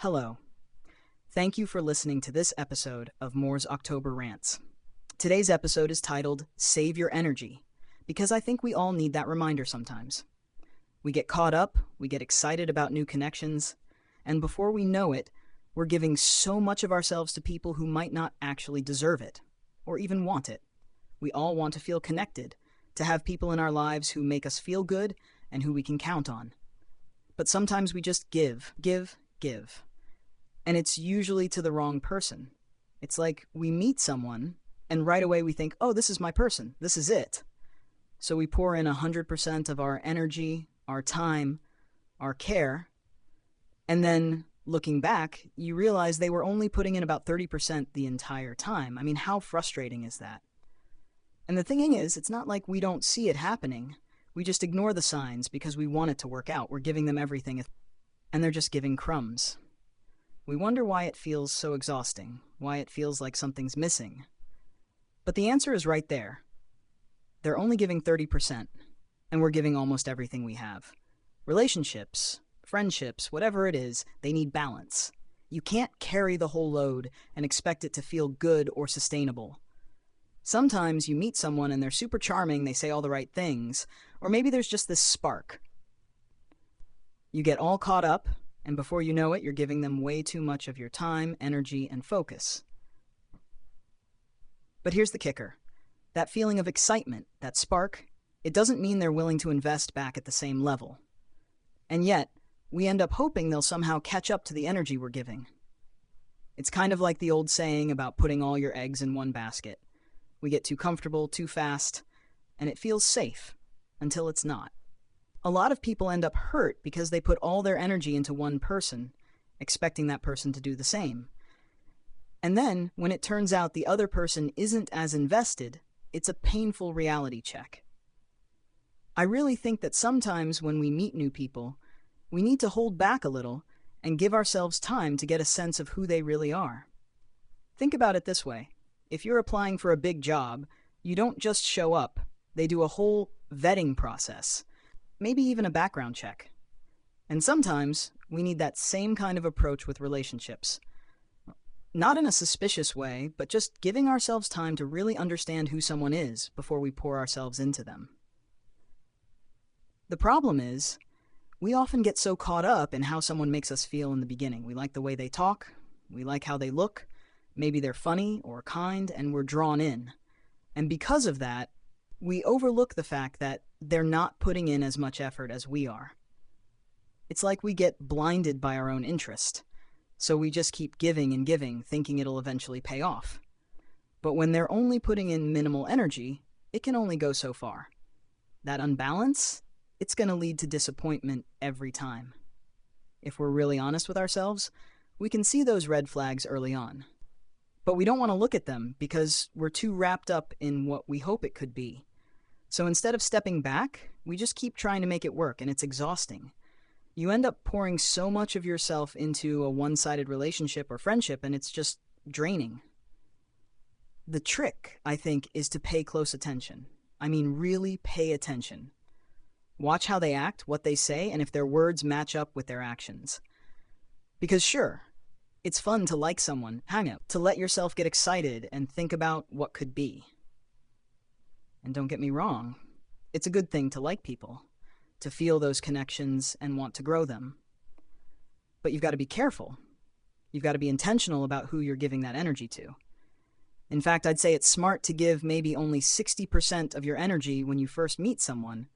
Hello. Thank you for listening to this episode of Moore's October Rants. Today's episode is titled Save Your Energy, because I think we all need that reminder sometimes. We get caught up, we get excited about new connections, and before we know it, we're giving so much of ourselves to people who might not actually deserve it, or even want it. We all want to feel connected, to have people in our lives who make us feel good and who we can count on. But sometimes we just give. And it's usually to the wrong person. It's like we meet someone, and right away we think, oh, this is my person, this is it. So we pour in 100% of our energy, our time, our care, and then looking back, you realize they were only putting in about 30% the entire time. I mean, how frustrating is that? And the thing is, it's not like we don't see it happening. We just ignore the signs because we want it to work out. We're giving them everything, and they're just giving crumbs. We wonder why it feels so exhausting, why it feels like something's missing. But the answer is right there. They're only giving 30%, and we're giving almost everything we have. Relationships, friendships, whatever it is, they need balance. You can't carry the whole load and expect it to feel good or sustainable. Sometimes you meet someone and they're super charming, they say all the right things, or maybe there's just this spark. You get all caught up, and before you know it, you're giving them way too much of your time, energy, and focus. But here's the kicker. That feeling of excitement, that spark, it doesn't mean they're willing to invest back at the same level. And yet, we end up hoping they'll somehow catch up to the energy we're giving. It's kind of like the old saying about putting all your eggs in one basket. We get too comfortable too fast, and it feels safe until it's not. A lot of people end up hurt because they put all their energy into one person, expecting that person to do the same. And then, when it turns out the other person isn't as invested, it's a painful reality check. I really think that sometimes when we meet new people, we need to hold back a little and give ourselves time to get a sense of who they really are. Think about it this way. If you're applying for a big job, you don't just show up. They do a whole vetting process, maybe even a background check. And sometimes we need that same kind of approach with relationships. Not in a suspicious way, but just giving ourselves time to really understand who someone is before we pour ourselves into them. The problem is, we often get so caught up in how someone makes us feel in the beginning. We like the way they talk, we like how they look, maybe they're funny or kind, and we're drawn in. And because of that, we overlook the fact that they're not putting in as much effort as we are. It's like we get blinded by our own interest, so we just keep giving and giving, thinking it'll eventually pay off. But when they're only putting in minimal energy, it can only go so far. That unbalance, it's going to lead to disappointment every time. If we're really honest with ourselves, we can see those red flags early on. But we don't want to look at them because we're too wrapped up in what we hope it could be. So instead of stepping back, we just keep trying to make it work, and it's exhausting. You end up pouring so much of yourself into a one-sided relationship or friendship, and it's just draining. The trick, I think, is to pay close attention. I mean, really pay attention. Watch how they act, what they say, and if their words match up with their actions. Because sure, it's fun to like someone, hang out, to let yourself get excited and think about what could be. And don't get me wrong, it's a good thing to like people, to feel those connections and want to grow them. But you've got to be careful. You've got to be intentional about who you're giving that energy to. In fact, I'd say it's smart to give maybe only 60% of your energy when you first meet someone,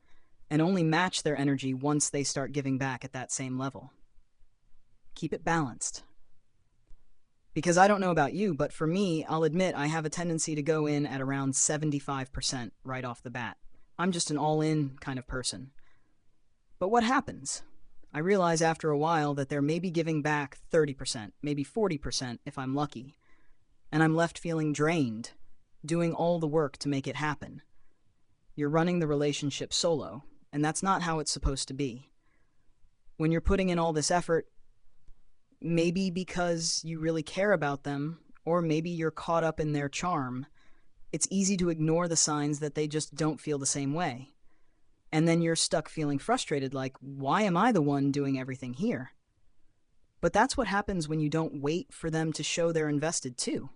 and only match their energy once they start giving back at that same level. Keep it balanced. Because I don't know about you, but for me, I'll admit I have a tendency to go in at around 75% right off the bat. I'm just an all-in kind of person. But what happens? I realize after a while that they're maybe giving back 30%, maybe 40% if I'm lucky. And I'm left feeling drained, doing all the work to make it happen. You're running the relationship solo, and that's not how it's supposed to be. When you're putting in all this effort, maybe because you really care about them, or maybe you're caught up in their charm, it's easy to ignore the signs that they just don't feel the same way. And then you're stuck feeling frustrated, like, why am I the one doing everything here? But that's what happens when you don't wait for them to show they're invested too.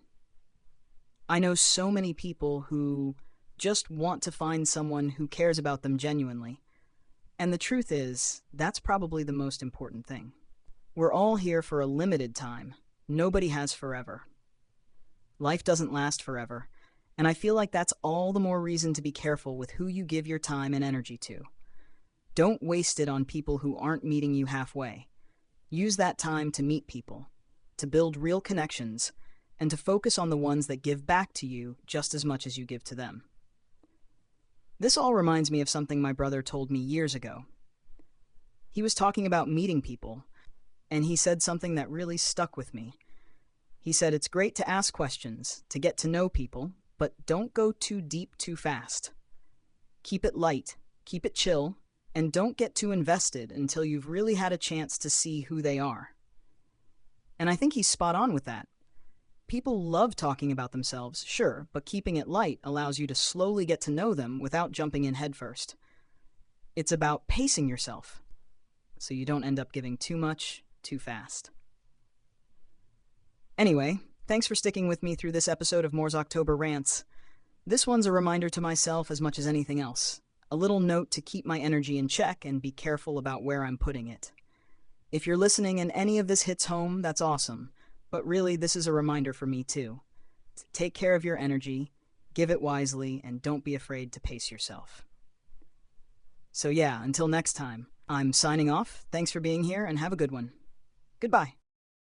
I know so many people who just want to find someone who cares about them genuinely. And the truth is, that's probably the most important thing. We're all here for a limited time. Nobody has forever. Life doesn't last forever, and I feel like that's all the more reason to be careful with who you give your time and energy to. Don't waste it on people who aren't meeting you halfway. Use that time to meet people, to build real connections, and to focus on the ones that give back to you just as much as you give to them. This all reminds me of something my brother told me years ago. He was talking about meeting people, and he said something that really stuck with me. He said it's great to ask questions, to get to know people, but don't go too deep too fast. Keep it light, keep it chill, and don't get too invested until you've really had a chance to see who they are. And I think he's spot on with that. People love talking about themselves, sure, but keeping it light allows you to slowly get to know them without jumping in headfirst. It's about pacing yourself, so you don't end up giving too much too fast. Anyway, thanks for sticking with me through this episode of Moore's October Rants. This one's a reminder to myself as much as anything else. A little note to keep my energy in check and be careful about where I'm putting it. If you're listening and any of this hits home, that's awesome. But really, this is a reminder for me too. To take care of your energy, give it wisely, and don't be afraid to pace yourself. So yeah, until next time, I'm signing off. Thanks for being here and have a good one. Goodbye.